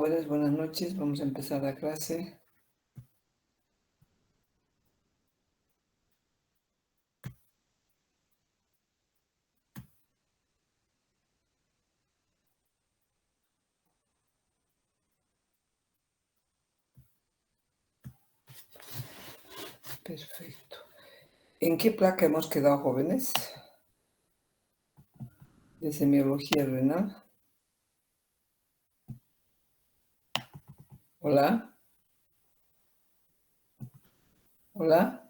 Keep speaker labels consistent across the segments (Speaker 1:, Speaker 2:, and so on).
Speaker 1: jóvenes, buenas noches. Vamos a empezar la clase. Perfecto. ¿En qué placa hemos quedado, jóvenes? De semiología renal. Hola. Hola.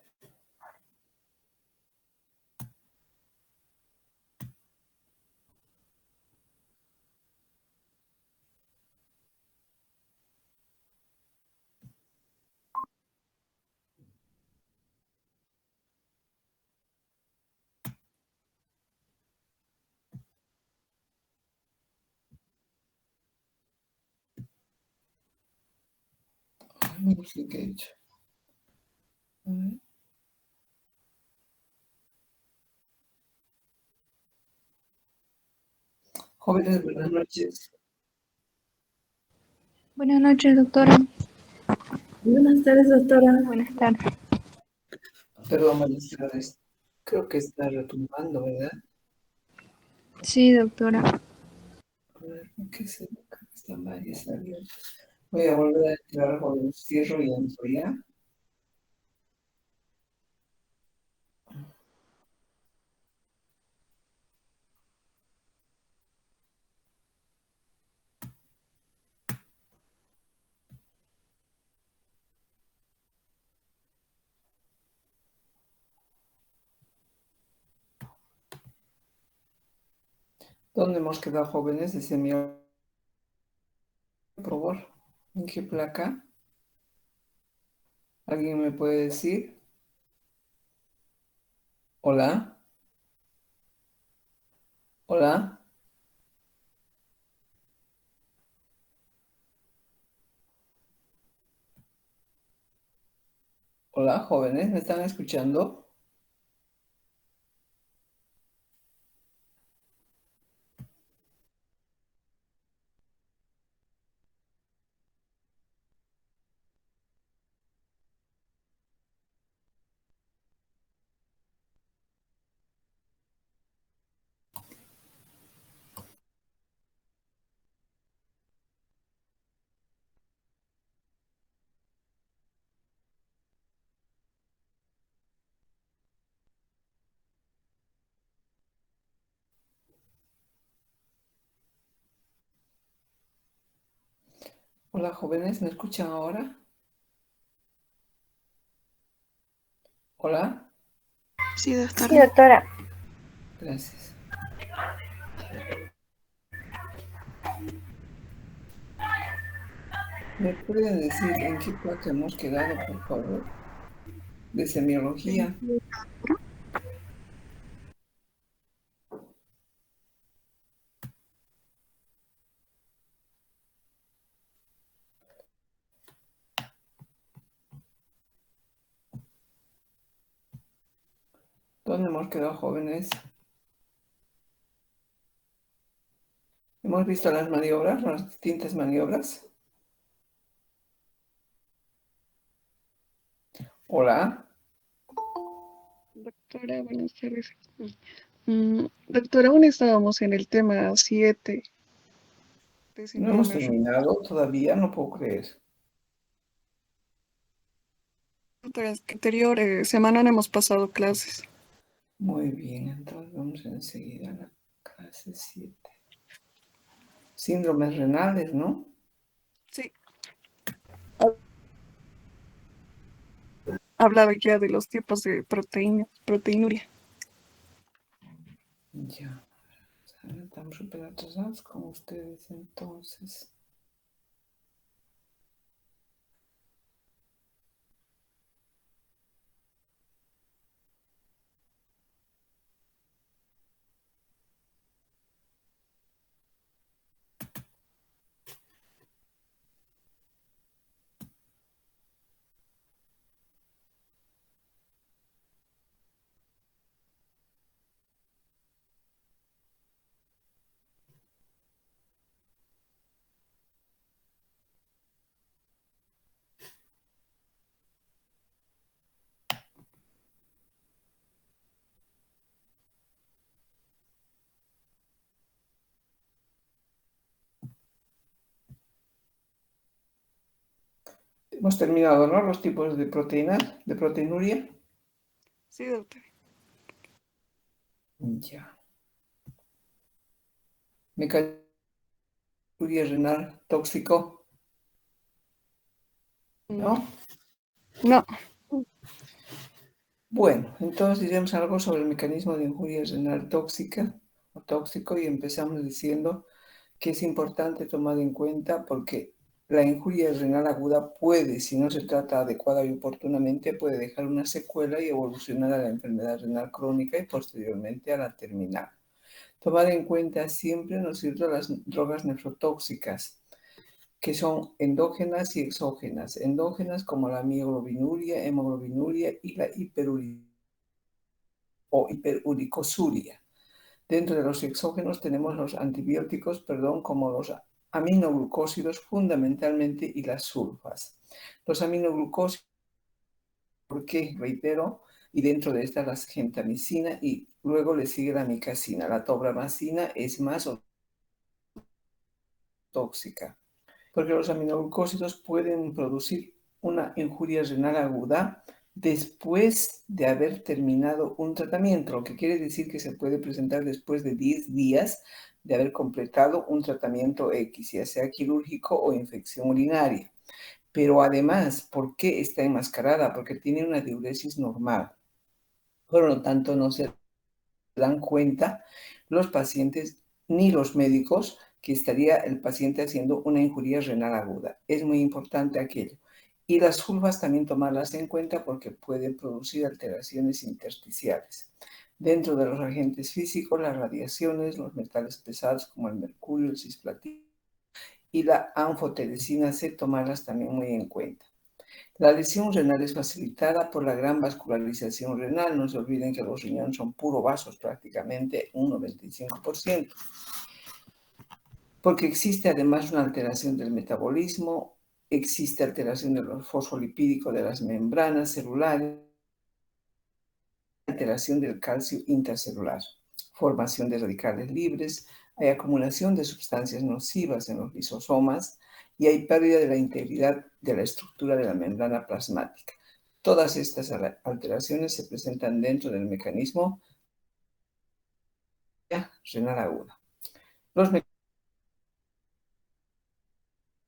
Speaker 1: Ay, no sé qué he hecho. A ver. Jóvenes, buenas noches.
Speaker 2: Buenas noches, doctora.
Speaker 3: Buenas tardes, doctora.
Speaker 2: Buenas tardes.
Speaker 1: Perdón, buenas tardes. Creo que está retumbando, ¿verdad?
Speaker 2: Sí, doctora.
Speaker 1: A ver, ¿qué se están varias abiertas? Voy a volver a entrar, jóvenes. Cierro y entro ya. ¿Dónde hemos quedado, jóvenes? De semiología. Por favor. ¿En qué placa? ¿Alguien me puede decir? Hola. Hola. Hola, jóvenes, ¿me están escuchando? Hola, jóvenes, ¿me escuchan ahora? Hola,
Speaker 2: Sí, doctora.
Speaker 3: Sí, doctora.
Speaker 1: gracias. ¿Me pueden decir en qué placa hemos quedado, por favor? De semiología. ¿Dónde hemos quedado, jóvenes? ¿Hemos visto las maniobras, las distintas maniobras? Hola,
Speaker 4: Doctora, buenas tardes. Doctora, aún estábamos en el tema 7 de
Speaker 1: no hemos
Speaker 4: síndrome
Speaker 1: terminado todavía, no puedo creer.
Speaker 4: anterior semana no hemos pasado clases.
Speaker 1: Muy bien, entonces vamos enseguida a la clase 7. Síndromes renales, ¿no?
Speaker 4: Sí. Hablaba ya de los tipos de proteinuria.
Speaker 1: Ya. Estamos súper atrasados con ustedes, entonces. hemos terminado, ¿no? Los tipos de proteína, de proteinuria.
Speaker 4: Sí, doctora.
Speaker 1: Ya. Mecanismo renal tóxico, ¿no?
Speaker 4: No.
Speaker 1: Bueno, entonces diremos algo sobre el mecanismo de injuria renal tóxica o tóxico y empezamos diciendo que es importante tomar en cuenta porque la injuria renal aguda puede, si no se trata adecuada y oportunamente, puede dejar una secuela y evolucionar a la enfermedad renal crónica y posteriormente a la terminal. Tomar en cuenta siempre, ¿no es cierto?, las drogas nefrotóxicas, que son endógenas y exógenas. Endógenas como la mioglobinuria, hemoglobinuria y la hiperuricosuria. Dentro de los exógenos tenemos los antibióticos, como los aminoglucósidos fundamentalmente y las sulfas. Los aminoglucósidos, ¿por qué? Reitero, y dentro de estas la gentamicina y luego le sigue la micacina. La tobramacina es más tóxica, porque los aminoglucósidos pueden producir una injuria renal aguda después de haber terminado un tratamiento, lo que quiere decir que se puede presentar después de 10 días de haber completado un tratamiento X, ya sea quirúrgico o infección urinaria. Pero además, ¿por qué está enmascarada? Porque tiene una diuresis normal. Por lo tanto, no se dan cuenta los pacientes ni los médicos que estaría el paciente haciendo una injuria renal aguda. Es muy importante aquello. Y las sulfas también tomarlas en cuenta porque pueden producir alteraciones intersticiales. Dentro de los agentes físicos, las radiaciones, los metales pesados como el mercurio, el cisplatino y la anfoteresina C, tomarlas también muy en cuenta. La lesión renal es facilitada por la gran vascularización renal. No se olviden que los riñones son puros vasos, prácticamente un 95%. Porque existe además una alteración del metabolismo, existe alteración de los fosfolipídicos de las membranas celulares, alteración del calcio intracelular, formación de radicales libres, hay acumulación de sustancias nocivas en los lisosomas y hay pérdida de la integridad de la estructura de la membrana plasmática. Todas estas alteraciones se presentan dentro del mecanismo renal aguda. Los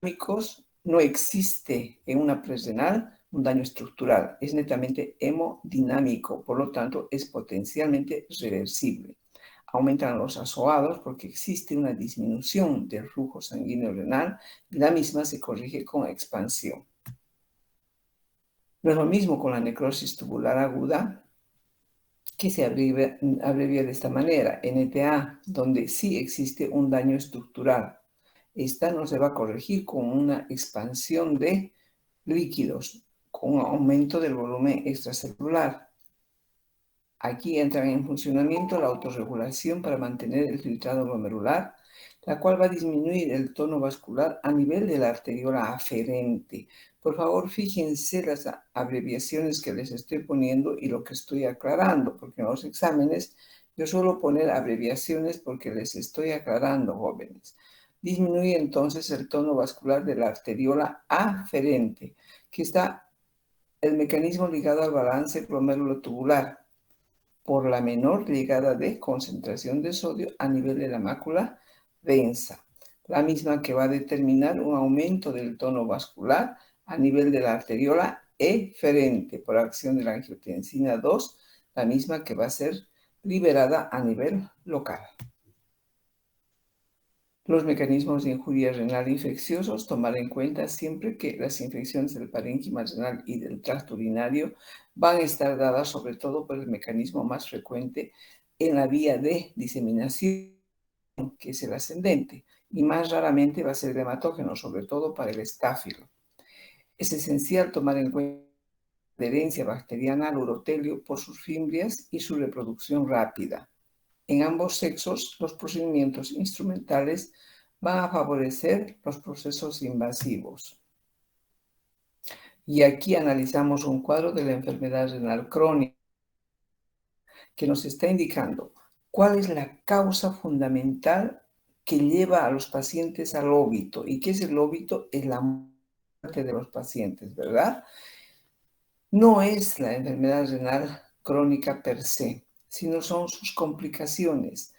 Speaker 1: mecanismos no existe en una presrenal un daño estructural, es netamente hemodinámico, por lo tanto es potencialmente reversible. Aumentan los azoados porque existe una disminución del flujo sanguíneo renal y la misma se corrige con expansión. No es lo mismo con la necrosis tubular aguda, que se abrevia de esta manera, NTA, donde sí existe un daño estructural. Esta no se va a corregir con una expansión de líquidos, con un aumento del volumen extracelular. Aquí entra en funcionamiento la autorregulación para mantener el filtrado glomerular, la cual va a disminuir el tono vascular a nivel de la arteriola aferente. Por favor, fíjense las abreviaciones que les estoy poniendo y lo que estoy aclarando, porque en los exámenes yo suelo poner abreviaciones porque les estoy aclarando, jóvenes. Disminuye entonces el tono vascular de la arteriola aferente, que está el mecanismo ligado al balance glomérulo-tubular por la menor llegada de concentración de sodio a nivel de la mácula densa, la misma que va a determinar un aumento del tono vascular a nivel de la arteriola eferente por acción de la angiotensina 2, la misma que va a ser liberada a nivel local. Los mecanismos de injuria renal infecciosos, tomar en cuenta siempre que las infecciones del parénquima renal y del tracto urinario van a estar dadas sobre todo por el mecanismo más frecuente en la vía de diseminación, que es el ascendente, y más raramente va a ser el hematógeno, sobre todo para el estáfilo. Es esencial tomar en cuenta la herencia bacteriana al urotelio por sus fimbrias y su reproducción rápida. En ambos sexos, los procedimientos instrumentales van a favorecer los procesos invasivos. Y aquí analizamos un cuadro de la enfermedad renal crónica que nos está indicando cuál es la causa fundamental que lleva a los pacientes al óbito. ¿Y qué es el óbito? Es la de los pacientes, ¿verdad? No es la enfermedad renal crónica per se, sino son sus complicaciones.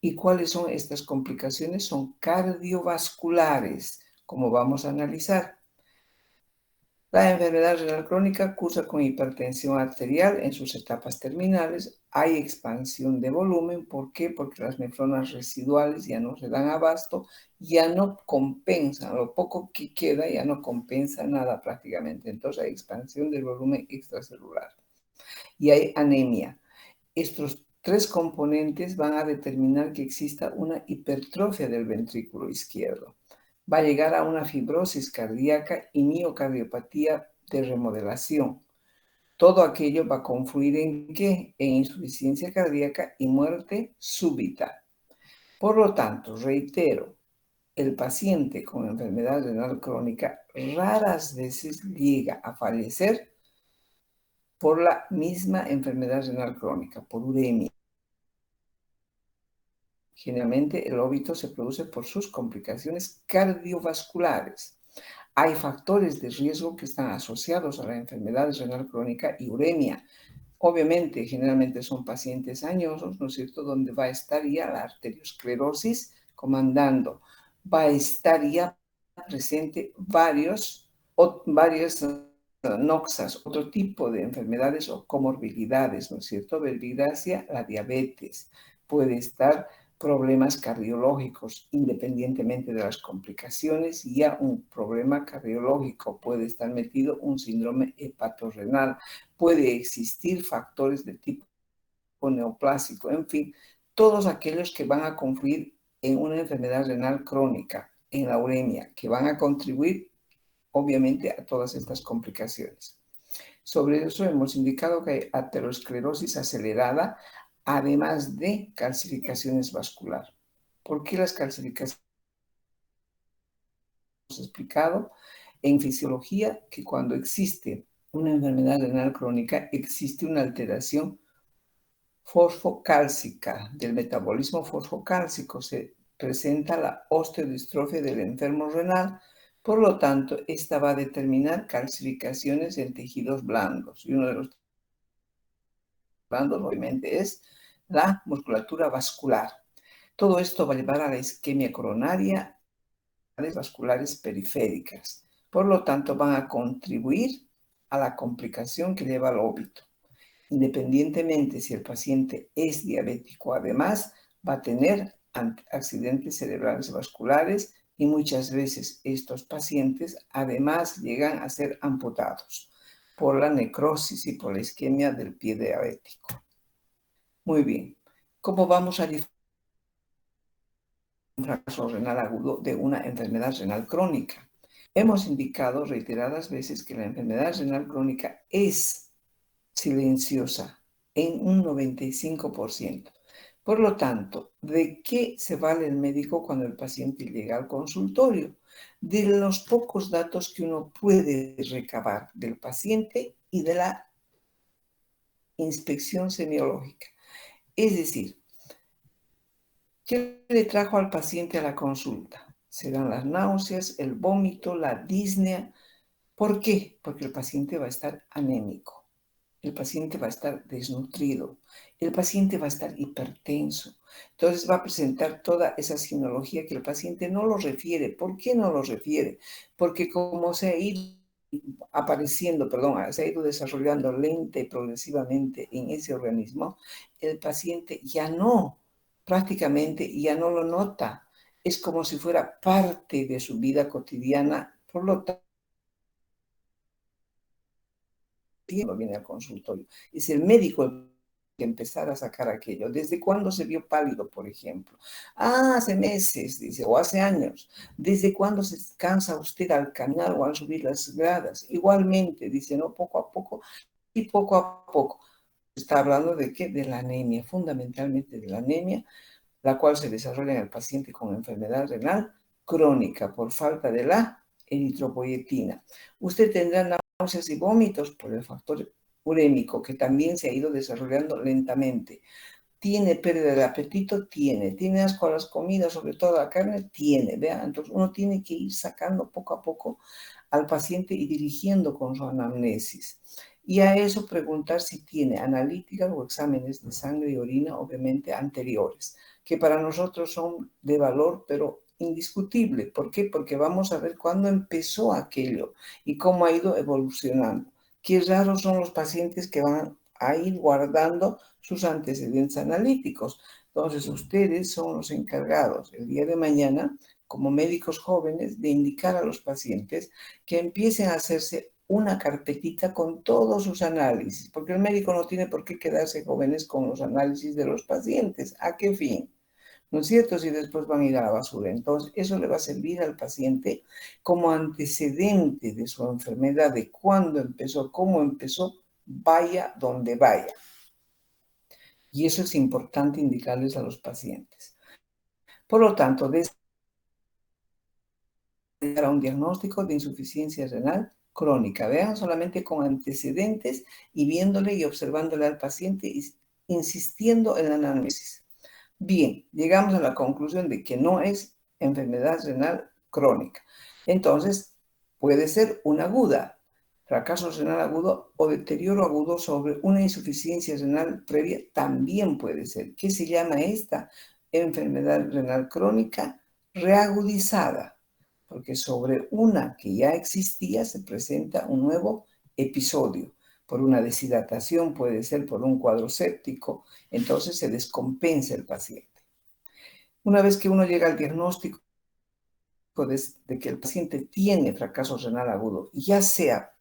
Speaker 1: ¿Y cuáles son estas complicaciones? Son cardiovasculares, como vamos a analizar. La enfermedad renal crónica cursa con hipertensión arterial en sus etapas terminales. Hay expansión de volumen. ¿Por qué? Porque las nefronas residuales ya no se dan abasto, ya no compensan. Lo poco que queda ya no compensa nada prácticamente. Entonces hay expansión del volumen extracelular. Y hay anemia. Estos tres componentes van a determinar que exista una hipertrofia del ventrículo izquierdo. Va a llegar a una fibrosis cardíaca y miocardiopatía de remodelación. Todo aquello va a confluir ¿en qué? En insuficiencia cardíaca y muerte súbita. Por lo tanto, reitero, el paciente con enfermedad renal crónica raras veces llega a fallecer por la misma enfermedad renal crónica, por uremia. Generalmente el óbito se produce por sus complicaciones cardiovasculares. Hay factores de riesgo que están asociados a la enfermedad renal crónica y uremia. Obviamente, generalmente son pacientes añosos, ¿no es cierto?, donde va a estar ya la arteriosclerosis comandando. Va a estar ya presente varias noxas, otro tipo de enfermedades o comorbilidades, ¿no es cierto? Verbigracia, la diabetes. Puede estar problemas cardiológicos, independientemente de las complicaciones, y ya un problema cardiológico puede estar metido un síndrome hepatorrenal, puede existir factores de tipo neoplásico, en fin, todos aquellos que van a confluir en una enfermedad renal crónica, en la uremia, que van a contribuir obviamente a todas estas complicaciones. Sobre eso hemos indicado que hay aterosclerosis acelerada, además de calcificaciones vasculares. ¿Por qué las calcificaciones? Hemos explicado en fisiología que cuando existe una enfermedad renal crónica existe una alteración fosfocálcica del metabolismo fosfocálcico. Se presenta la osteodistrofia del enfermo renal. Por lo tanto, esta va a determinar calcificaciones en tejidos blandos. Y uno de los blandos, obviamente, es la musculatura vascular. Todo esto va a llevar a la isquemia coronaria, a las vasculares periféricas. Por lo tanto, van a contribuir a la complicación que lleva al óbito. Independientemente si el paciente es diabético, además, va a tener accidentes cerebrales vasculares y muchas veces estos pacientes además llegan a ser amputados por la necrosis y por la isquemia del pie diabético. Muy bien. ¿Cómo vamos a diferenciar un fracaso renal agudo de una enfermedad renal crónica? Hemos indicado reiteradas veces que la enfermedad renal crónica es silenciosa en un 95%. Por lo tanto, ¿de qué se vale el médico cuando el paciente llega al consultorio? De los pocos datos que uno puede recabar del paciente y de la inspección semiológica. Es decir, ¿qué le trajo al paciente a la consulta? Serán las náuseas, el vómito, la disnea. ¿Por qué? Porque el paciente va a estar anémico. El paciente va a estar desnutrido, el paciente va a estar hipertenso. Entonces va a presentar toda esa sinología que el paciente no lo refiere. ¿Por qué no lo refiere? Porque como se ha ido se ha ido desarrollando lenta y progresivamente en ese organismo, el paciente prácticamente ya no lo nota. Es como si fuera parte de su vida cotidiana, por lo tanto, viene al consultorio. Es el médico el que empezar a sacar aquello. ¿Desde cuándo se vio pálido, por ejemplo? Hace meses, dice, o hace años. ¿Desde cuándo se cansa usted al caminar o al subir las gradas? Igualmente, dice, no, poco a poco y poco a poco. Está hablando de qué? De la anemia, fundamentalmente de la anemia, la cual se desarrolla en el paciente con enfermedad renal crónica por falta de la eritropoyetina. Usted tendrá náuseas y vómitos por el factor urémico, que también se ha ido desarrollando lentamente. ¿Tiene pérdida del apetito? Tiene. ¿Tiene asco a las comidas, sobre todo a la carne? Tiene. ¿Vea? Entonces uno tiene que ir sacando poco a poco al paciente y dirigiendo con su anamnesis. Y a eso preguntar si tiene analíticas o exámenes de sangre y orina, obviamente anteriores, que para nosotros son de valor, pero indiscutible. ¿Por qué? Porque vamos a ver cuándo empezó aquello y cómo ha ido evolucionando. Qué raros son los pacientes que van a ir guardando sus antecedentes analíticos. Entonces, ustedes son los encargados el día de mañana, como médicos jóvenes, de indicar a los pacientes que empiecen a hacerse una carpetita con todos sus análisis, porque el médico no tiene por qué quedarse jóvenes con los análisis de los pacientes. ¿A qué fin? ¿No es cierto? Si después van a ir a la basura. Entonces, eso le va a servir al paciente como antecedente de su enfermedad, de cuándo empezó, cómo empezó, vaya donde vaya. Y eso es importante indicarles a los pacientes. Por lo tanto, de llegar a un diagnóstico de insuficiencia renal crónica. Vean, solamente con antecedentes y viéndole y observándole al paciente y insistiendo en la anamnesis. Bien, llegamos a la conclusión de que no es enfermedad renal crónica. Entonces, puede ser una aguda, fracaso renal agudo o deterioro agudo sobre una insuficiencia renal previa también puede ser. ¿Qué se llama esta enfermedad renal crónica? Reagudizada, porque sobre una que ya existía se presenta un nuevo episodio. Por una deshidratación, puede ser por un cuadro séptico, entonces se descompensa el paciente. Una vez que uno llega al diagnóstico de que el paciente tiene fracaso renal agudo, ya sea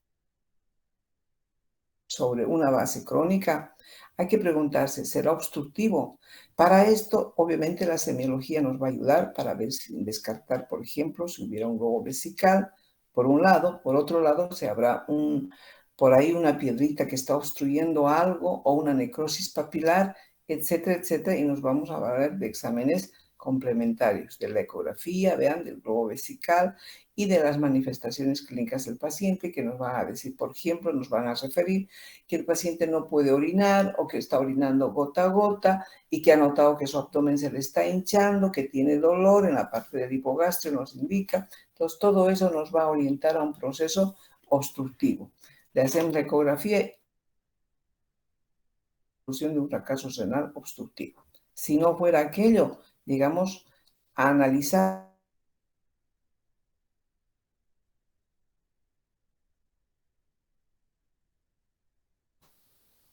Speaker 1: sobre una base crónica, hay que preguntarse, ¿será obstructivo? Para esto, obviamente, la semiología nos va a ayudar para ver si descartar, por ejemplo, si hubiera un globo vesical, por un lado, por otro lado, si habrá por ahí una piedrita que está obstruyendo algo o una necrosis papilar, etcétera, etcétera, y nos vamos a valer de exámenes complementarios, de la ecografía, vean, del globo vesical y de las manifestaciones clínicas del paciente que nos van a decir, por ejemplo, nos van a referir que el paciente no puede orinar o que está orinando gota a gota y que ha notado que su abdomen se le está hinchando, que tiene dolor en la parte del hipogastrio, nos indica. Entonces, todo eso nos va a orientar a un proceso obstructivo. Le hacemos la ecografía y solución de un fracaso renal obstructivo. Si no fuera aquello, digamos, a analizar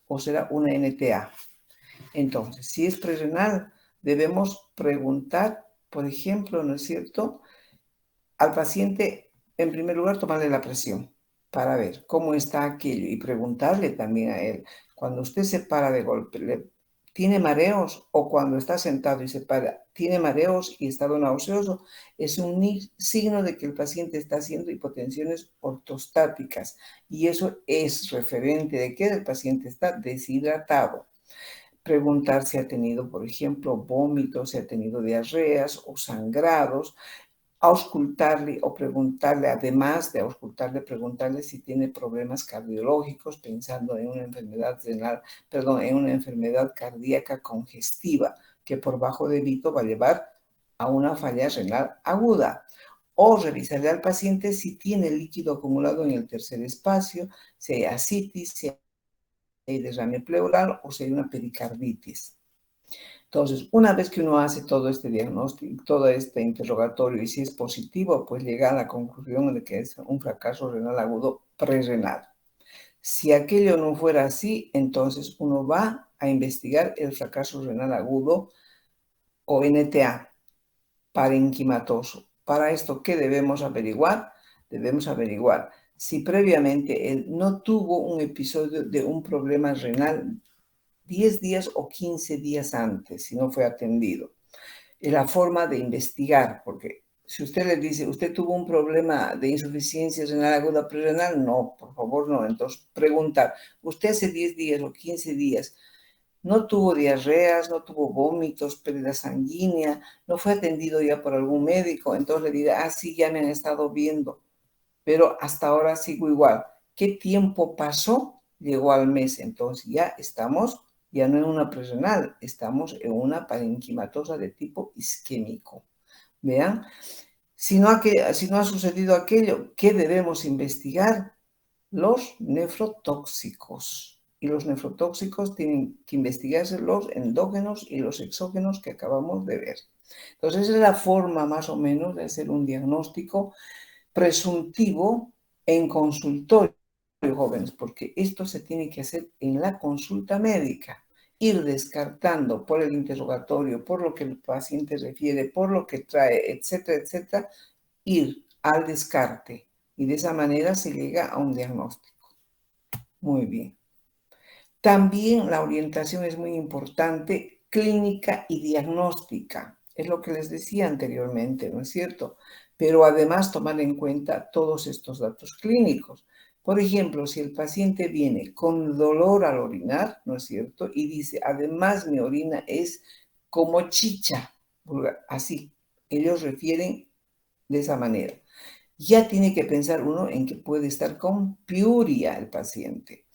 Speaker 1: o será una NTA. Entonces, si es prerrenal, debemos preguntar, por ejemplo, ¿no es cierto?, al paciente, en primer lugar, tomarle la presión para ver cómo está aquello y preguntarle también a él, cuando usted se para de golpe, ¿tiene mareos? O cuando está sentado y se para, ¿tiene mareos y estado nauseoso? Es un signo de que el paciente está haciendo hipotensiones ortostáticas y eso es referente de que el paciente está deshidratado. Preguntar si ha tenido, por ejemplo, vómitos, si ha tenido diarreas o sangrados, auscultarle o preguntarle, además de auscultarle, preguntarle si tiene problemas cardiológicos, pensando en una enfermedad renal, en una enfermedad cardíaca congestiva, que por bajo débito va a llevar a una falla renal aguda. O revisarle al paciente si tiene líquido acumulado en el tercer espacio, si hay ascitis, si hay derrame pleural o si hay una pericarditis. Entonces, una vez que uno hace todo este diagnóstico, todo este interrogatorio, y si es positivo, pues llega a la conclusión de que es un fracaso renal agudo prerrenal. Si aquello no fuera así, entonces uno va a investigar el fracaso renal agudo o NTA, parenquimatoso. Para esto, ¿qué debemos averiguar? Debemos averiguar si previamente él no tuvo un episodio de un problema renal 10 días o 15 días antes, si no fue atendido. Es la forma de investigar, porque si usted le dice, ¿usted tuvo un problema de insuficiencia renal aguda prerrenal? No, por favor, no. Entonces, preguntar, ¿usted hace 10 días o 15 días no tuvo diarreas, no tuvo vómitos, pérdida sanguínea, no fue atendido ya por algún médico? Entonces le dirá, sí, ya me han estado viendo, pero hasta ahora sigo igual. ¿Qué tiempo pasó? Llegó al mes, entonces ya estamos ya no en una presrenal, estamos en una parenquimatosa de tipo isquémico. Vean, si no ha sucedido aquello, ¿qué debemos investigar? Los nefrotóxicos. Y los nefrotóxicos tienen que investigarse los endógenos y los exógenos que acabamos de ver. Entonces, esa es la forma más o menos de hacer un diagnóstico presuntivo en consultorio, jóvenes, porque esto se tiene que hacer en la consulta médica. Ir descartando por el interrogatorio, por lo que el paciente refiere, por lo que trae, etcétera, etcétera, ir al descarte. Y de esa manera se llega a un diagnóstico. Muy bien. También la orientación es muy importante, clínica y diagnóstica. Es lo que les decía anteriormente, ¿no es cierto? Pero además tomar en cuenta todos estos datos clínicos. Por ejemplo, si el paciente viene con dolor al orinar, ¿no es cierto? Y dice, además mi orina es como chicha, así. Ellos refieren de esa manera. Ya tiene que pensar uno en que puede estar con piuria el paciente.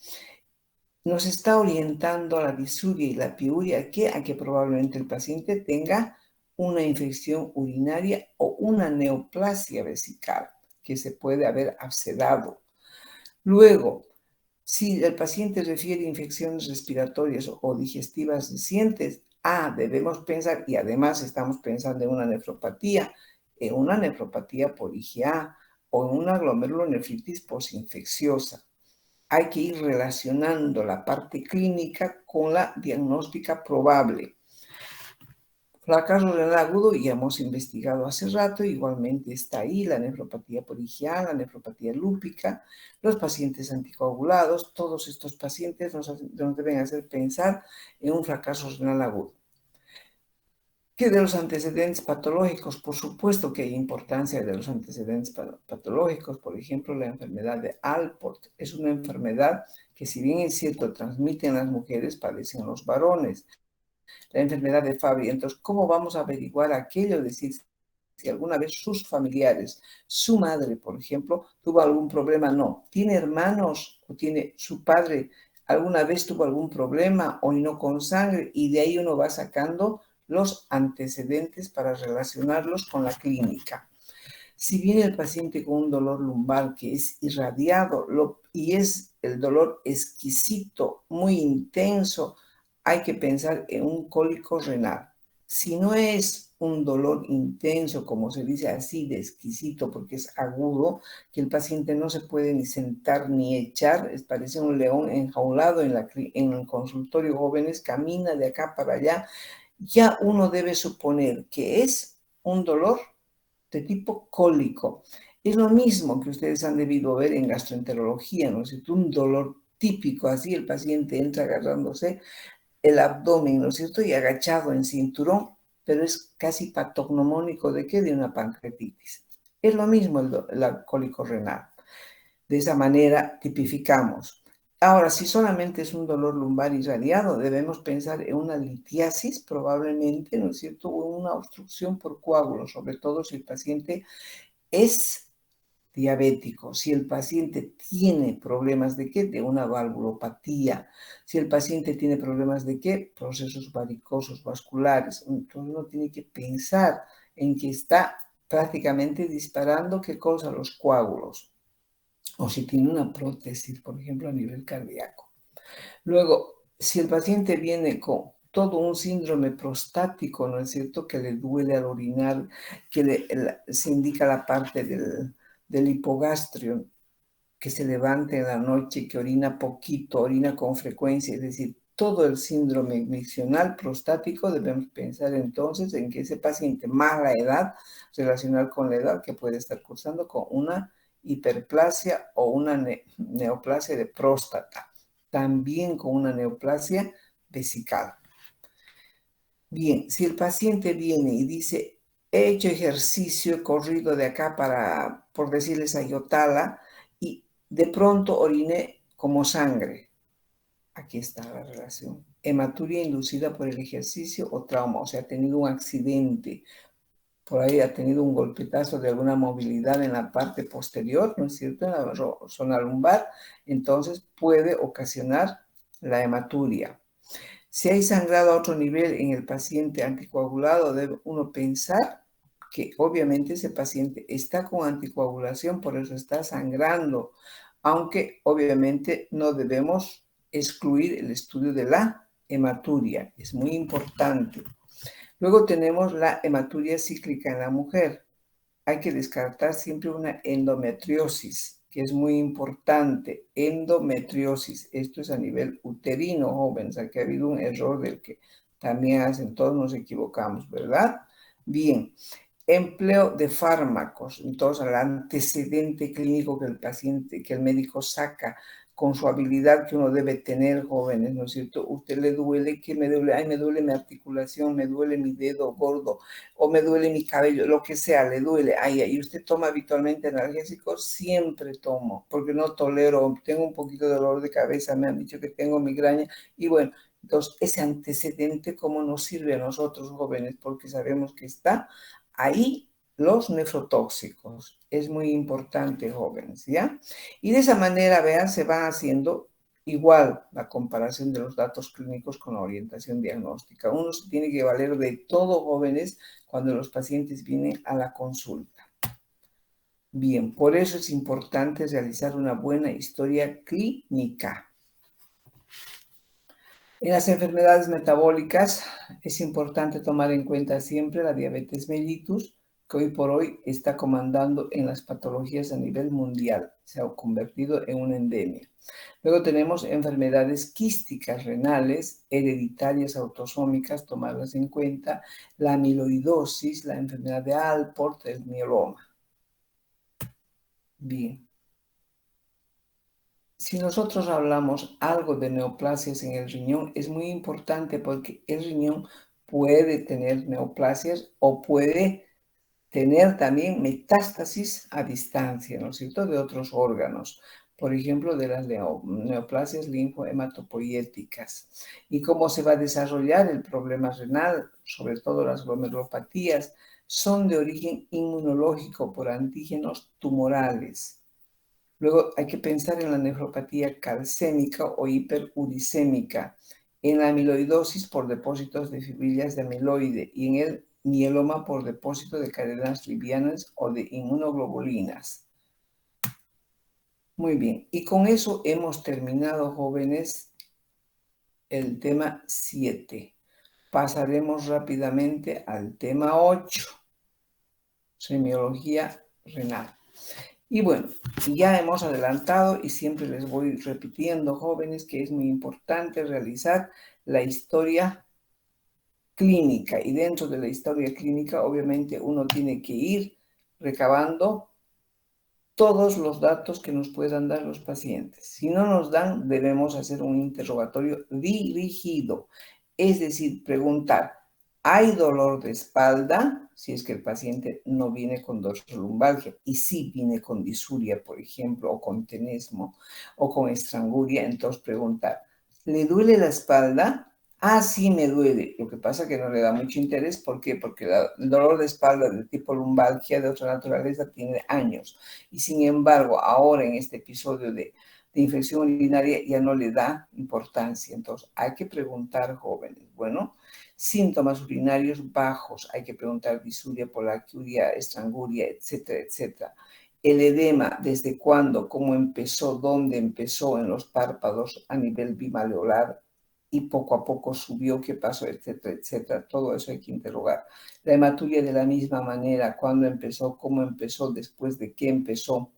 Speaker 1: Nos está orientando a la disuria y la piuria a que probablemente el paciente tenga una infección urinaria o una neoplasia vesical que se puede haber abscedado. Luego, si el paciente refiere infecciones respiratorias o digestivas recientes, debemos pensar, y además estamos pensando en una nefropatía por IgA o en una glomerulonefritis posinfecciosa. Hay que ir relacionando la parte clínica con la diagnóstica probable. Fracaso renal agudo ya hemos investigado hace rato, igualmente está ahí la nefropatía por IgA, la nefropatía lúpica, los pacientes anticoagulados, todos estos pacientes nos deben hacer pensar en un fracaso renal agudo. ¿Qué de los antecedentes patológicos? Por supuesto que hay importancia de los antecedentes patológicos. Por ejemplo, la enfermedad de Alport es una enfermedad que, si bien es cierto, transmiten las mujeres, padecen los varones. La enfermedad de Fabry. Entonces, ¿cómo vamos a averiguar aquello? Es decir, si alguna vez sus familiares, su madre, por ejemplo, tuvo algún problema. No. ¿Tiene hermanos o tiene su padre alguna vez tuvo algún problema o no con sangre? Y de ahí uno va sacando los antecedentes para relacionarlos con la clínica. Si viene el paciente con un dolor lumbar que es irradiado y es el dolor exquisito, muy intenso, hay que pensar en un cólico renal. Si no es un dolor intenso, como se dice así, de exquisito, porque es agudo, que el paciente no se puede ni sentar ni echar, parece un león enjaulado en el consultorio jóvenes, camina de acá para allá, ya uno debe suponer que es un dolor de tipo cólico. Es lo mismo que ustedes han debido ver en gastroenterología, ¿no es cierto? Un dolor típico, así el paciente entra agarrándose el abdomen, ¿no es cierto? Y agachado en cinturón, pero es casi patognomónico de ¿qué? De una pancreatitis. Es lo mismo el cólico renal. De esa manera tipificamos. Ahora, si solamente es un dolor lumbar irradiado, debemos pensar en una litiasis, probablemente, ¿no es cierto? O en una obstrucción por coágulos, sobre todo si el paciente es diabético, si el paciente tiene problemas de ¿qué? De una valvulopatía, si el paciente tiene problemas de ¿qué? Procesos varicosos vasculares. Entonces uno tiene que pensar en que está prácticamente disparando ¿qué cosa? Los coágulos. O si tiene una prótesis, por ejemplo, a nivel cardíaco. Luego, si el paciente viene con todo un síndrome prostático, ¿no es cierto?, que le duele al orinar, que se indica la parte del hipogastrio, que se levanta en la noche, que orina poquito, orina con frecuencia, es decir, todo el síndrome miccional prostático, debemos pensar entonces en que ese paciente, más la edad, relacional con la edad, que puede estar cursando con una hiperplasia o una neoplasia de próstata, también con una neoplasia vesical. Bien, si el paciente viene y dice, he hecho ejercicio, he corrido de acá para, por decirles, a Yotala, y de pronto oriné como sangre. Aquí está la relación. Hematuria inducida por el ejercicio o trauma, o sea, ha tenido un accidente, por ahí ha tenido un golpetazo de alguna movilidad en la parte posterior, ¿no es cierto?, en la zona lumbar, entonces puede ocasionar la hematuria. Si hay sangrado a otro nivel en el paciente anticoagulado, debe uno pensar que obviamente ese paciente está con anticoagulación, por eso está sangrando, aunque obviamente no debemos excluir el estudio de la hematuria, es muy importante. Luego tenemos la hematuria cíclica en la mujer. Hay que descartar siempre una endometriosis, que es muy importante. Endometriosis, esto es a nivel uterino, jóvenes. Aquí ha habido un error del que también hacen, todos nos equivocamos, ¿verdad? Bien, empleo de fármacos. Entonces, el antecedente clínico que el paciente, que el médico saca con su habilidad que uno debe tener, jóvenes, ¿no es cierto? ¿Usted le duele? ¿Qué me duele? Ay, me duele mi articulación, me duele mi dedo gordo, o me duele mi cabello, lo que sea, le duele. Ay, ¿y usted toma habitualmente analgésicos? Siempre tomo, porque no tolero, tengo un poquito de dolor de cabeza, me han dicho que tengo migraña, y bueno, entonces ese antecedente, ¿cómo nos sirve a nosotros, jóvenes? Porque sabemos que está ahí los nefrotóxicos. Es muy importante, jóvenes, ¿ya? Y de esa manera, vean, se va haciendo igual la comparación de los datos clínicos con la orientación diagnóstica. Uno se tiene que valer de todo, jóvenes, cuando los pacientes vienen a la consulta. Bien, por eso es importante realizar una buena historia clínica. En las enfermedades metabólicas es importante tomar en cuenta siempre la diabetes mellitus, que hoy por hoy está comandando en las patologías a nivel mundial. Se ha convertido en una endemia. Luego tenemos enfermedades quísticas renales, hereditarias autosómicas, tomarlas en cuenta, la amiloidosis, la enfermedad de Alport, el mieloma. Bien. Si nosotros hablamos algo de neoplasias en el riñón, es muy importante porque el riñón puede tener neoplasias o puede tener también metástasis a distancia, ¿no es cierto?, de otros órganos. Por ejemplo, de las neoplasias linfohematopoyéticas. ¿Y cómo se va a desarrollar el problema renal? Sobre todo las glomerulopatías son de origen inmunológico por antígenos tumorales. Luego hay que pensar en la nefropatía calcémica o hiperuricémica, en la amiloidosis por depósitos de fibrillas de amiloide y en el mieloma por depósito de cadenas livianas o de inmunoglobulinas. Muy bien, y con eso hemos terminado, jóvenes, el tema 7. Pasaremos rápidamente al tema 8, semiología renal. Y bueno, ya hemos adelantado y siempre les voy repitiendo, jóvenes, que es muy importante realizar la historia clínica. Y dentro de la historia clínica, obviamente, uno tiene que ir recabando todos los datos que nos puedan dar los pacientes. Si no nos dan, debemos hacer un interrogatorio dirigido. Es decir, preguntar, ¿hay dolor de espalda? Si es que el paciente no viene con dorsolumbalgia y sí viene con disuria, por ejemplo, o con tenesmo o con estranguria, entonces preguntar, ¿le duele la espalda? Ah, sí, me duele. Lo que pasa es que no le da mucho interés. ¿Por qué? Porque el dolor de espalda de tipo lumbalgia de otra naturaleza tiene años. Y sin embargo, ahora en este episodio de infección urinaria ya no le da importancia. Entonces, hay que preguntar, jóvenes. Bueno, síntomas urinarios bajos. Hay que preguntar disuria, poliaquia, estranguria, etcétera, etcétera. El edema, ¿desde cuándo? ¿Cómo empezó? ¿Dónde empezó? En los párpados a nivel bimaleolar y poco a poco subió, qué pasó, etcétera, etcétera. Todo eso hay que interrogar. La hematuria de la misma manera, cuándo empezó, cómo empezó, después de qué empezó.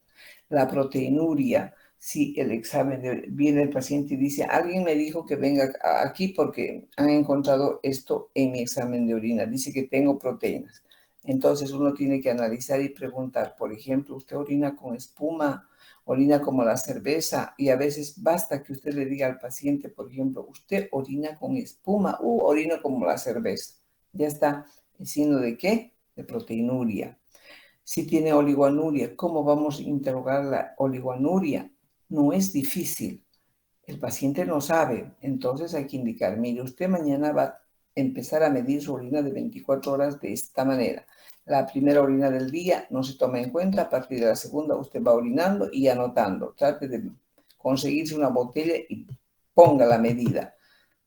Speaker 1: La proteinuria, si el examen viene el paciente y dice, alguien me dijo que venga aquí porque han encontrado esto en mi examen de orina, dice que tengo proteínas. Entonces uno tiene que analizar y preguntar, por ejemplo, ¿usted orina con espuma? Orina como la cerveza, y a veces basta que usted le diga al paciente, por ejemplo, usted orina con espuma, orina como la cerveza. Ya está, el signo de ¿qué? De proteinuria. Si tiene oligoanuria, ¿cómo vamos a interrogar la oligoanuria? No es difícil. El paciente no sabe, entonces hay que indicar, mire, usted mañana va a empezar a medir su orina de 24 horas de esta manera. La primera orina del día no se toma en cuenta, a partir de la segunda usted va orinando y anotando. Trate de conseguirse una botella y ponga la medida.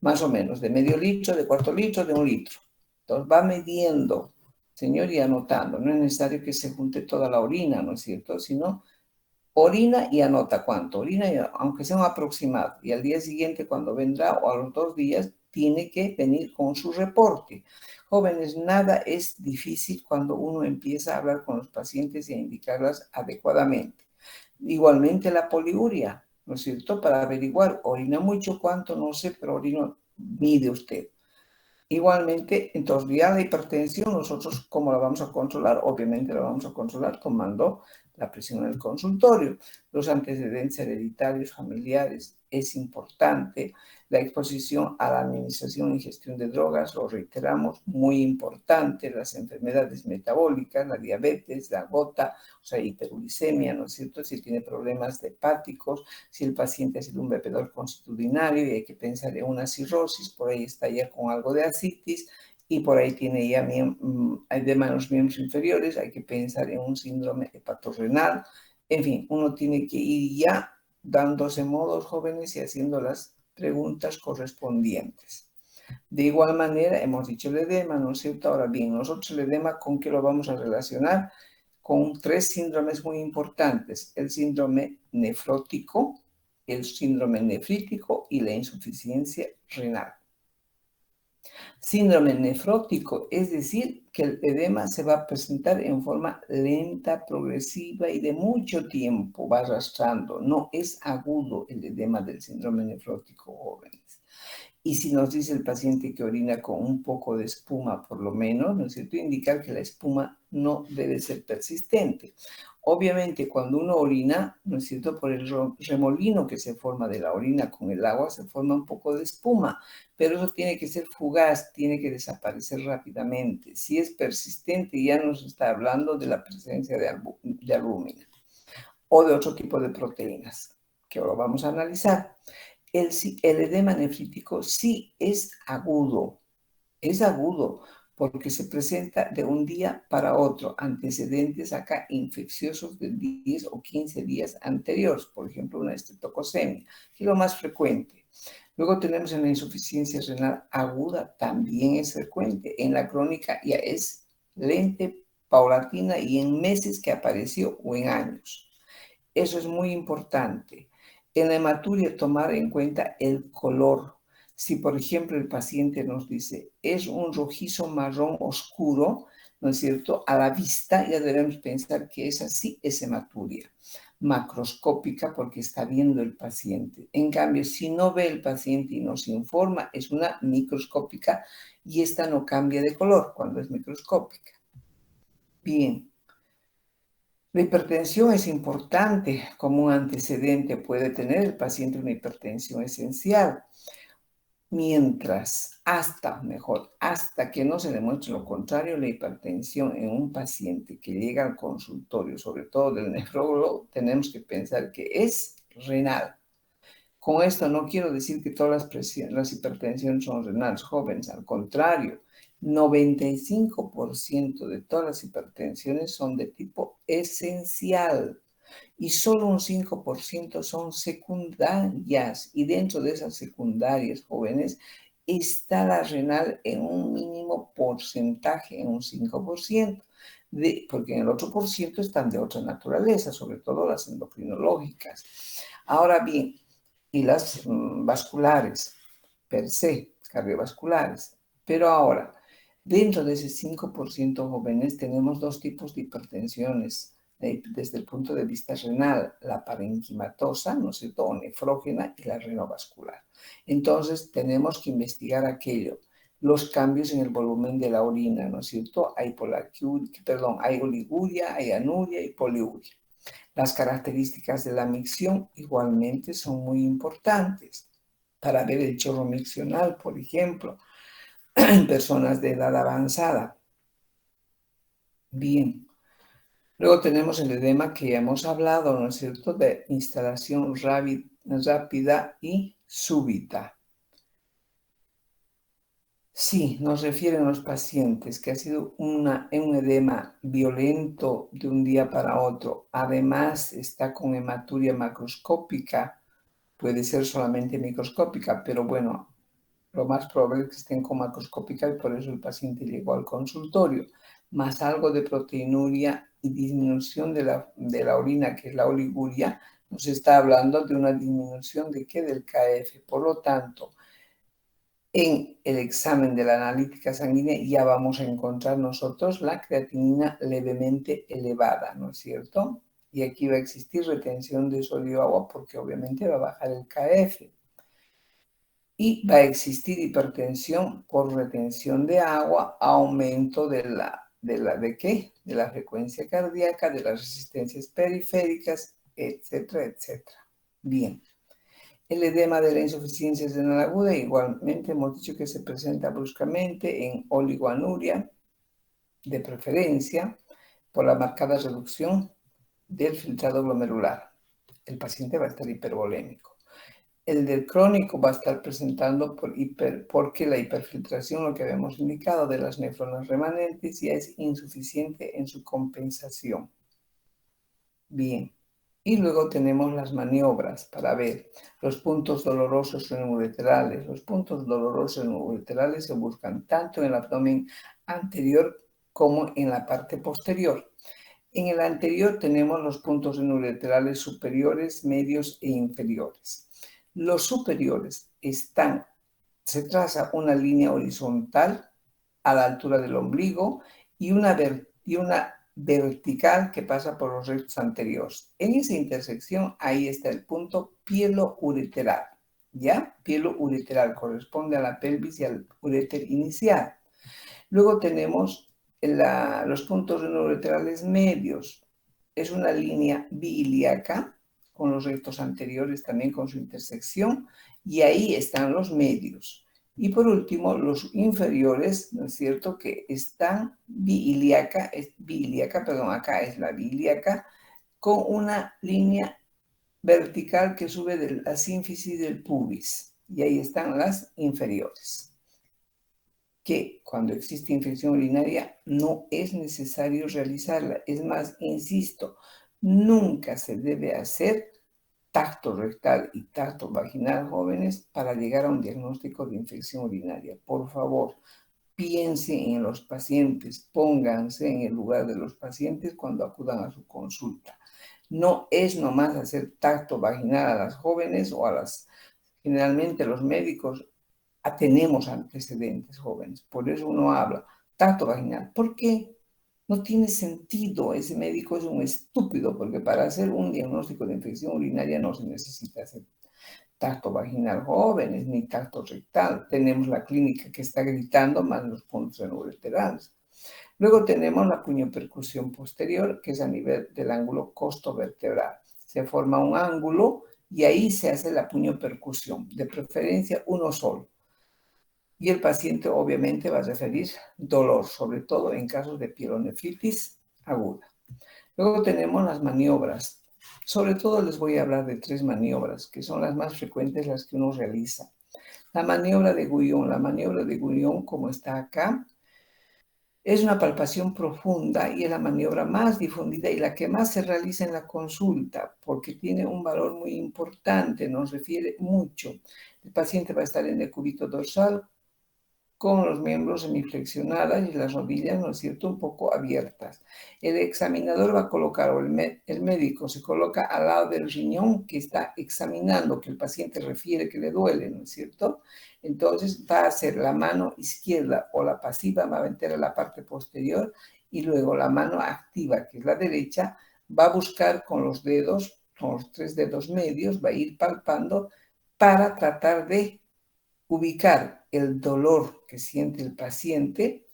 Speaker 1: más o menos, de medio litro, de cuarto litro, de 1 litro. Entonces va midiendo, señor, y anotando. No es necesario que se junte toda la orina, ¿no es cierto? Sino orina y anota cuánto. Orina, aunque sea un aproximado. Y al día siguiente, cuando vendrá, o a los 2 días, tiene que venir con su reporte. Jóvenes, nada es difícil cuando uno empieza a hablar con los pacientes y a indicarlas adecuadamente. Igualmente la poliuria, ¿no es cierto? Para averiguar, orina mucho, cuánto, no sé, pero orina, mide usted. Igualmente, entonces ya la hipertensión, nosotros, ¿cómo la vamos a controlar? Obviamente la vamos a controlar tomando la presión en el consultorio. Los antecedentes hereditarios familiares es importante. La exposición a la administración y gestión de drogas, lo reiteramos, muy importante. Las enfermedades metabólicas, la diabetes, la gota, o sea, hiperglicemia, ¿no es cierto? Si tiene problemas hepáticos, si el paciente ha sido un bebedor constitucionario y hay que pensar en una cirrosis, por ahí está ya con algo de ascitis y por ahí tiene ya edema en los miembros inferiores, hay que pensar en un síndrome hepatorrenal. En fin, uno tiene que ir ya dándose modos, jóvenes, y haciendo las preguntas correspondientes. De igual manera, hemos dicho el edema, ¿no es cierto? Ahora bien, nosotros el edema, ¿con qué lo vamos a relacionar? Con 3 síndromes muy importantes: el síndrome nefrótico, el síndrome nefrítico y la insuficiencia renal. Síndrome nefrótico, es decir, que el edema se va a presentar en forma lenta, progresiva y de mucho tiempo, va arrastrando. No es agudo el edema del síndrome nefrótico, jóvenes. Y si nos dice el paciente que orina con un poco de espuma, por lo menos, ¿no es cierto?, indicar que la espuma no debe ser persistente. Obviamente, cuando uno orina, ¿no es cierto?, por el remolino que se forma de la orina con el agua, se forma un poco de espuma, pero eso tiene que ser fugaz, tiene que desaparecer rápidamente. Si es persistente, ya nos está hablando de la presencia de albúmina o de otro tipo de proteínas, que ahora vamos a analizar. El edema nefrítico sí es agudo porque se presenta de un día para otro, antecedentes acá infecciosos de 10 o 15 días anteriores, por ejemplo, una estreptococemia, que es lo más frecuente. Luego tenemos en la insuficiencia renal aguda, también es frecuente. En la crónica ya es lenta, paulatina y en meses que apareció o en años. Eso es muy importante. En la hematuria, tomar en cuenta el color. Si, por ejemplo, el paciente nos dice, es un rojizo marrón oscuro, ¿no es cierto?, a la vista ya debemos pensar que esa sí es hematuria. Macroscópica, porque está viendo el paciente. En cambio, si no ve el paciente y nos informa, es una microscópica y esta no cambia de color cuando es microscópica. Bien. La hipertensión es importante. Como un antecedente puede tener el paciente una hipertensión esencial. Mientras, hasta que no se demuestre lo contrario, la hipertensión en un paciente que llega al consultorio, sobre todo del nefrólogo, tenemos que pensar que es renal. Con esto no quiero decir que todas las hipertensiones son renales, jóvenes, al contrario. 95% de todas las hipertensiones son de tipo esencial y solo un 5% son secundarias. Y dentro de esas secundarias, jóvenes, está la renal en un mínimo porcentaje, en un 5%, porque en el otro por ciento están de otra naturaleza, sobre todo las endocrinológicas. Ahora bien, y las vasculares, per se, cardiovasculares. Pero ahora, dentro de ese 5% jóvenes tenemos 2 tipos de hipertensiones desde el punto de vista renal, la parenquimatosa, ¿no es cierto?, o nefrógena, y la renovascular. Entonces, tenemos que investigar aquello, los cambios en el volumen de la orina, ¿no es cierto? Hay oliguria, hay anuria y poliuria. Las características de la micción igualmente son muy importantes para ver el chorro miccional, por ejemplo, en personas de edad avanzada. Bien. Luego tenemos el edema que ya hemos hablado, ¿no es cierto?, de instalación rápida y súbita. Sí, nos refieren los pacientes que ha sido un edema violento de un día para otro. Además, está con hematuria macroscópica. Puede ser solamente microscópica, pero bueno, Lo más probable es que esté en coma macroscópica y por eso el paciente llegó al consultorio. Más algo de proteinuria y disminución de la orina, que es la oliguria, nos está hablando de una disminución de ¿qué? Del KF. Por lo tanto, en el examen de la analítica sanguínea ya vamos a encontrar nosotros la creatinina levemente elevada, ¿no es cierto? Y aquí va a existir retención de sodio-agua porque obviamente va a bajar el KF. Y va a existir hipertensión por retención de agua, aumento ¿de qué? De la frecuencia cardíaca, de las resistencias periféricas, etcétera, etcétera. Bien. El edema de la insuficiencia renal aguda, igualmente hemos dicho que se presenta bruscamente en oligoanuria, de preferencia, por la marcada reducción del filtrado glomerular. El paciente va a estar hipervolémico. El del crónico va a estar presentando porque la hiperfiltración, lo que habíamos indicado de las nefronas remanentes, ya es insuficiente en su compensación. Bien. Y luego tenemos las maniobras para ver los puntos dolorosos ureterales. Los puntos dolorosos ureterales se buscan tanto en el abdomen anterior como en la parte posterior. En el anterior tenemos los puntos ureterales superiores, medios e inferiores. Los superiores se traza una línea horizontal a la altura del ombligo y una vertical que pasa por los rectos anteriores. En esa intersección, ahí está el punto pielo-ureteral, ¿ya? Pielo-ureteral corresponde a la pelvis y al uréter inicial. Luego tenemos los puntos ureterales medios. Es una línea biilíaca con los rectos anteriores también con su intersección y ahí están los medios. Y por último, los inferiores, ¿no es cierto?, que están acá es la biilíaca, con una línea vertical que sube de la sínfisis del pubis. Y ahí están las inferiores. Que cuando existe infección urinaria no es necesario realizarla. Es más, insisto, nunca se debe hacer tacto rectal y tacto vaginal, jóvenes, para llegar a un diagnóstico de infección urinaria. Por favor, piensen en los pacientes, pónganse en el lugar de los pacientes cuando acudan a su consulta. No es nomás hacer tacto vaginal a las jóvenes o generalmente los médicos tenemos antecedentes, jóvenes. Por eso uno habla tacto vaginal. ¿Por qué? No tiene sentido, ese médico es un estúpido, porque para hacer un diagnóstico de infección urinaria no se necesita hacer tacto vaginal, jóvenes, ni tacto rectal. Tenemos la clínica que está gritando más los puntos ureterales. Luego tenemos la puñopercusión posterior, que es a nivel del ángulo costovertebral. Se forma un ángulo y ahí se hace la puñopercusión, de preferencia uno solo. Y el paciente obviamente va a referir dolor, sobre todo en casos de pielonefritis aguda. Luego tenemos las maniobras. Sobre todo les voy a hablar de 3 maniobras, que son las más frecuentes, las que uno realiza. La maniobra de Guyon. La maniobra de Guyon, como está acá, es una palpación profunda y es la maniobra más difundida y la que más se realiza en la consulta, porque tiene un valor muy importante, nos refiere mucho. El paciente va a estar en el cúbito dorsal, con los miembros semiflexionadas y las rodillas, ¿no es cierto?, un poco abiertas. El examinador va a colocar, o el médico se coloca al lado del riñón que está examinando, que el paciente refiere que le duele, ¿no es cierto? Entonces va a hacer la mano izquierda o la pasiva, va a meter a la parte posterior y luego la mano activa, que es la derecha, va a buscar con los dedos, con los 3 dedos medios, va a ir palpando para tratar de ubicar el dolor que siente el paciente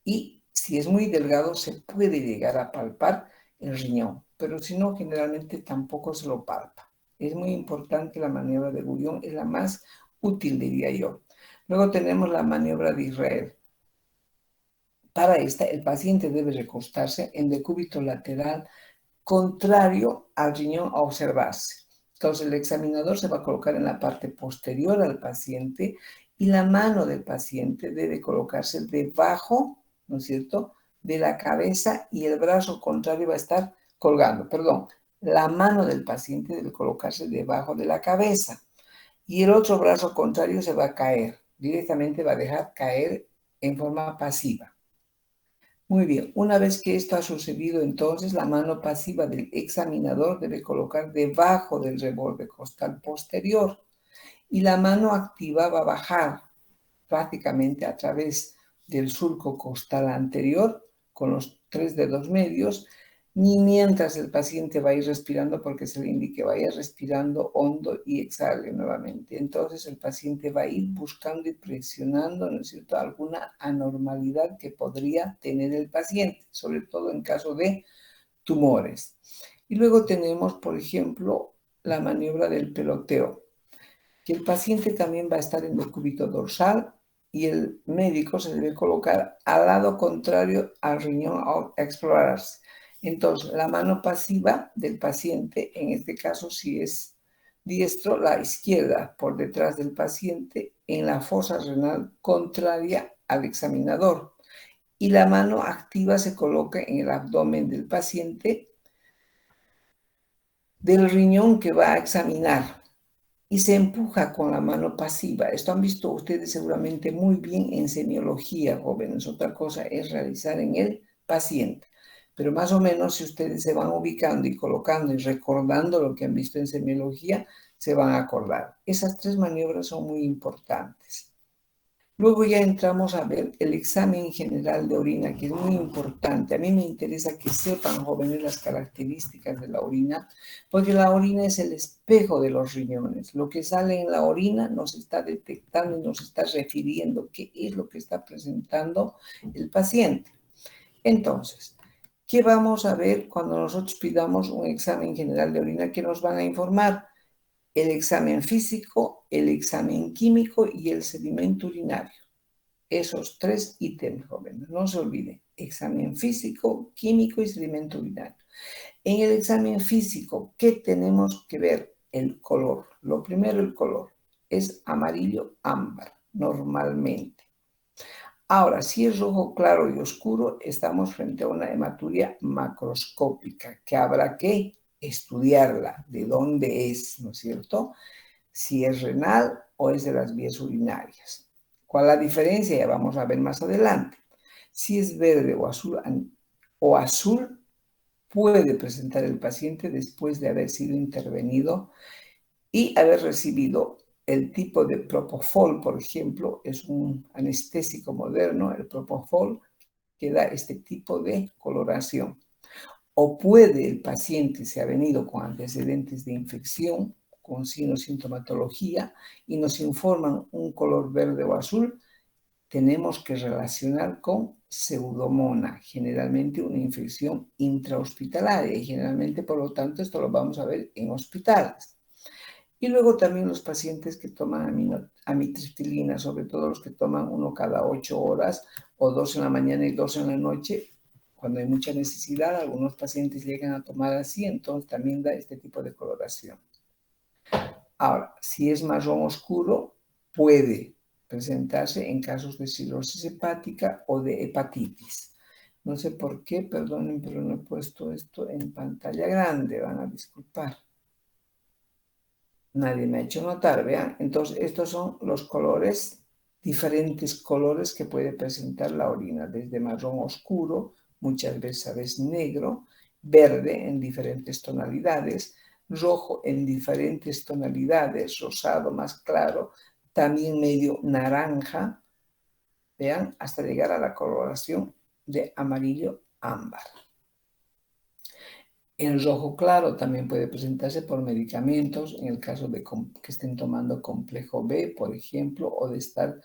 Speaker 1: y si es muy delgado se puede llegar a palpar el riñón, pero si no, generalmente tampoco se lo palpa. Es muy importante la maniobra de Guyon, es la más útil, diría yo. Luego tenemos la maniobra de Israel. Para esta, el paciente debe recostarse en decúbito lateral contrario al riñón a observarse. Entonces el examinador se va a colocar en la parte posterior al paciente y la mano del paciente debe colocarse debajo, ¿no es cierto?, de la cabeza y el brazo contrario va a estar colgando. Perdón, la mano del paciente debe colocarse debajo de la cabeza y el otro brazo contrario se va a caer. directamente va a dejar caer en forma pasiva. Muy bien, una vez que esto ha sucedido, entonces la mano pasiva del examinador debe colocar debajo del reborde costal posterior y la mano activa va a bajar prácticamente a través del surco costal anterior con los 3 dedos medios, ni mientras el paciente va a ir respirando, porque se le indique vaya respirando hondo y exhale nuevamente. Entonces el paciente va a ir buscando y presionando, ¿no es cierto?, alguna anormalidad que podría tener el paciente, sobre todo en caso de tumores. Y luego tenemos, por ejemplo, la maniobra del peloteo, que el paciente también va a estar en el cúbito dorsal y el médico se debe colocar al lado contrario al riñón a explorarse. Entonces, la mano pasiva del paciente, en este caso si es diestro, la izquierda por detrás del paciente en la fosa renal contraria al examinador. Y la mano activa se coloca en el abdomen del paciente del riñón que va a examinar y se empuja con la mano pasiva. Esto han visto ustedes seguramente muy bien en semiología, jóvenes. Otra cosa es realizar en el paciente. Pero más o menos si ustedes se van ubicando y colocando y recordando lo que han visto en semiología, se van a acordar. Esas 3 maniobras son muy importantes. Luego ya entramos a ver el examen general de orina, que es muy importante. A mí me interesa que sepan, jóvenes, las características de la orina, porque la orina es el espejo de los riñones. Lo que sale en la orina nos está detectando y nos está refiriendo qué es lo que está presentando el paciente. Entonces, ¿qué vamos a ver cuando nosotros pidamos un examen general de orina? ¿Qué nos van a informar? El examen físico, el examen químico y el sedimento urinario. Esos 3 ítems, jóvenes, no se olviden. Examen físico, químico y sedimento urinario. En el examen físico, ¿qué tenemos que ver? El color. Lo primero, el color. Es amarillo ámbar, normalmente. Ahora, si es rojo claro y oscuro, estamos frente a una hematuria macroscópica que habrá que estudiarla, de dónde es, ¿no es cierto? Si es renal o es de las vías urinarias. ¿Cuál es la diferencia? Ya vamos a ver más adelante. Si es verde o azul, puede presentar el paciente después de haber sido intervenido y haber recibido el tipo de propofol, por ejemplo, es un anestésico moderno, el propofol, que da este tipo de coloración. O puede el paciente, si ha venido con antecedentes de infección, con signos sintomatología, y nos informan un color verde o azul, tenemos que relacionar con pseudomonas, generalmente una infección intrahospitalaria, y generalmente, por lo tanto, esto lo vamos a ver en hospitales. Y luego también los pacientes que toman amitriptilina, sobre todo los que toman uno cada 8 horas, o 2 en la mañana y 2 en la noche, cuando hay mucha necesidad, algunos pacientes llegan a tomar así, entonces también da este tipo de coloración. Ahora, si es marrón oscuro, puede presentarse en casos de cirrosis hepática o de hepatitis. No sé por qué, perdonen, pero no he puesto esto en pantalla grande, van a disculpar. Nadie me ha hecho notar, vean. Entonces, estos son los colores, diferentes colores que puede presentar la orina, desde marrón oscuro, muchas veces negro, verde en diferentes tonalidades, rojo en diferentes tonalidades, rosado más claro, también medio naranja, vean, hasta llegar a la coloración de amarillo ámbar. El rojo claro también puede presentarse por medicamentos, en el caso de que estén tomando complejo B, por ejemplo, o de estar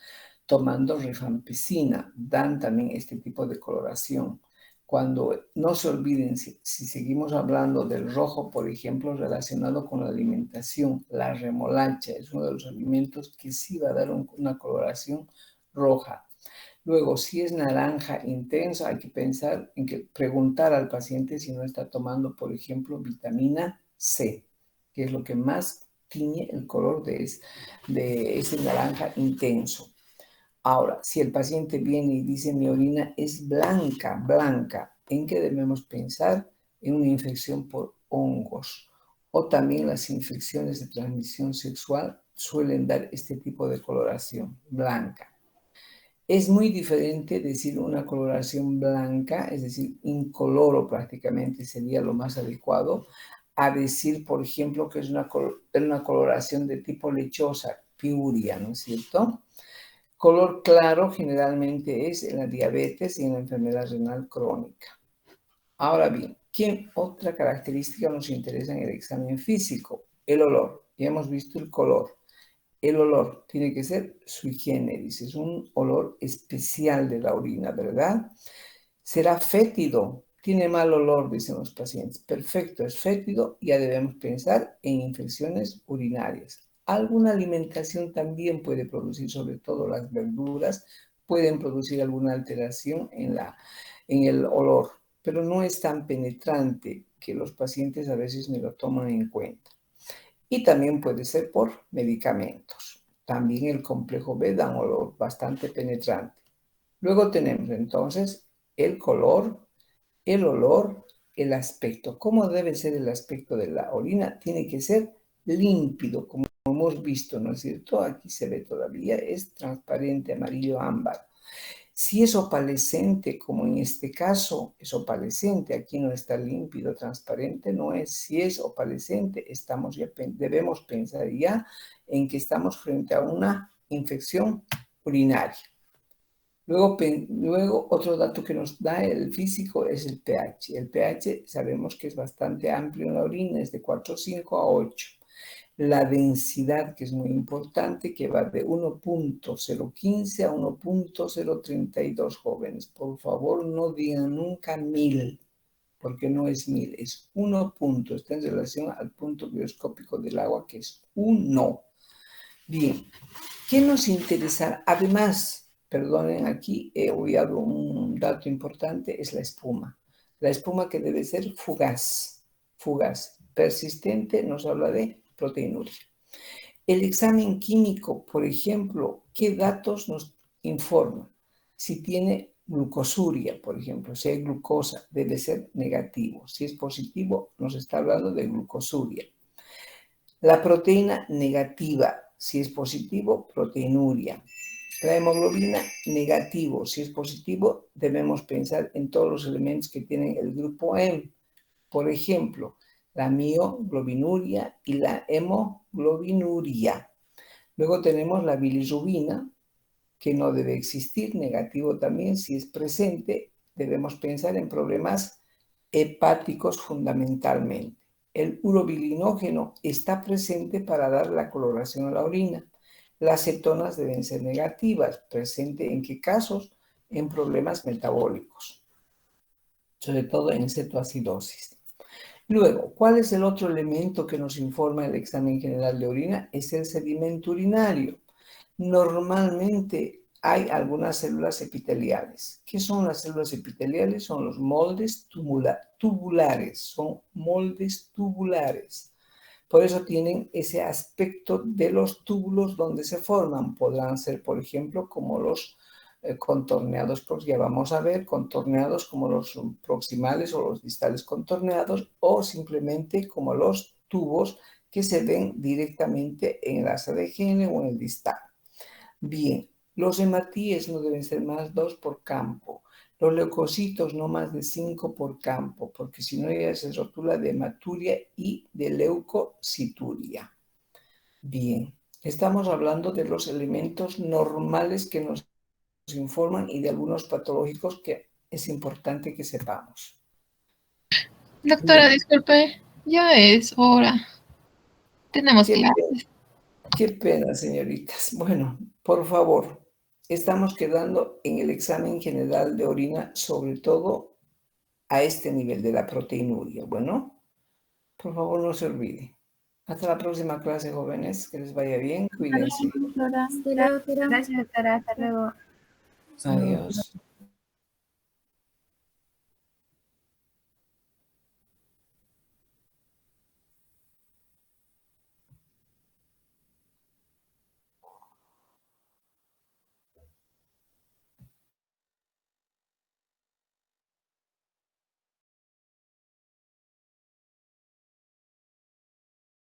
Speaker 1: tomando rifampicina, dan también este tipo de coloración. Cuando no se olviden, si seguimos hablando del rojo, por ejemplo, relacionado con la alimentación, la remolacha es uno de los alimentos que sí va a dar una coloración roja. Luego, si es naranja intenso, hay que pensar en que preguntar al paciente si no está tomando, por ejemplo, vitamina C, que es lo que más tiñe el color de ese naranja intenso. Ahora, si el paciente viene y dice mi orina es blanca, ¿en qué debemos pensar? En una infección por hongos o también las infecciones de transmisión sexual suelen dar este tipo de coloración blanca. Es muy diferente decir una coloración blanca, es decir, incoloro prácticamente sería lo más adecuado, a decir, por ejemplo, que es una coloración de tipo lechosa, piuria, ¿no es cierto? Color claro generalmente es en la diabetes y en la enfermedad renal crónica. Ahora bien, ¿qué otra característica nos interesa en el examen físico? El olor. Ya hemos visto el color. El olor tiene que ser sui generis, es un olor especial de la orina, ¿verdad? Será fétido, tiene mal olor, dicen los pacientes. Perfecto, es fétido, ya debemos pensar en infecciones urinarias. Alguna alimentación también puede producir, sobre todo las verduras, pueden producir alguna alteración en el olor, pero no es tan penetrante que los pacientes a veces me lo toman en cuenta. Y también puede ser por medicamentos. También el complejo B da un olor bastante penetrante. Luego tenemos entonces el color, el olor, el aspecto. ¿Cómo debe ser el aspecto de la orina? Tiene que ser límpido, como hemos visto, ¿no es cierto? Aquí se ve todavía, es transparente, amarillo ámbar. Si es opalescente, como en este caso es opalescente, aquí no está límpido, transparente, no es. Si es opalescente, debemos pensar ya en que estamos frente a una infección urinaria. Luego, otro dato que nos da el físico es el pH. El pH sabemos que es bastante amplio en la orina, es de 4,5 a 8. La densidad, que es muy importante, que va de 1.015 a 1.032 jóvenes. Por favor, no digan nunca 1000, porque no es 1000, es 1 punto. Está en relación al punto bioscópico del agua, que es 1. Bien, ¿qué nos interesa? Además, perdonen, aquí he olvidado un dato importante, es la espuma. La espuma que debe ser fugaz, persistente, nos habla de proteinuria. El examen químico, por ejemplo, ¿qué datos nos informa? Si tiene glucosuria, por ejemplo, si hay glucosa, debe ser negativo. Si es positivo, nos está hablando de glucosuria. La proteína negativa, si es positivo, proteinuria. La hemoglobina negativo, si es positivo, debemos pensar en todos los elementos que tienen el grupo M. Por ejemplo, la mioglobinuria y la hemoglobinuria. Luego tenemos la bilirrubina, que no debe existir, negativo también. Si es presente, debemos pensar en problemas hepáticos fundamentalmente. El urobilinógeno está presente para dar la coloración a la orina. Las cetonas deben ser negativas. ¿Presente en qué casos? En problemas metabólicos, sobre todo en cetoacidosis. Luego, ¿cuál es el otro elemento que nos informa el examen general de orina? Es el sedimento urinario. Normalmente hay algunas células epiteliales. ¿Qué son las células epiteliales? Son los moldes tubulares. Son moldes tubulares. Por eso tienen ese aspecto de los túbulos donde se forman. Podrán ser, por ejemplo, como los contorneados, pues ya vamos a ver, contorneados como los proximales o los distales contorneados, o simplemente como los tubos que se ven directamente en el asa de Henle o en el distal. Bien, los hematíes no deben ser más 2 por campo. Los leucocitos no más de 5 por campo, porque si no ya se rotula de hematuria y de leucocituria. Bien, estamos hablando de los elementos normales que nos informan y de algunos patológicos que es importante que sepamos.
Speaker 2: Doctora, disculpe, ya es hora. Tenemos clases.
Speaker 1: Qué pena, señoritas. Bueno, por favor, estamos quedando en el examen general de orina, sobre todo a este nivel de la proteinuria. Bueno, por favor, no se olvide. Hasta la próxima clase, jóvenes. Que les vaya bien. Cuídense.
Speaker 2: Gracias, doctora. Hasta luego.
Speaker 1: Adiós.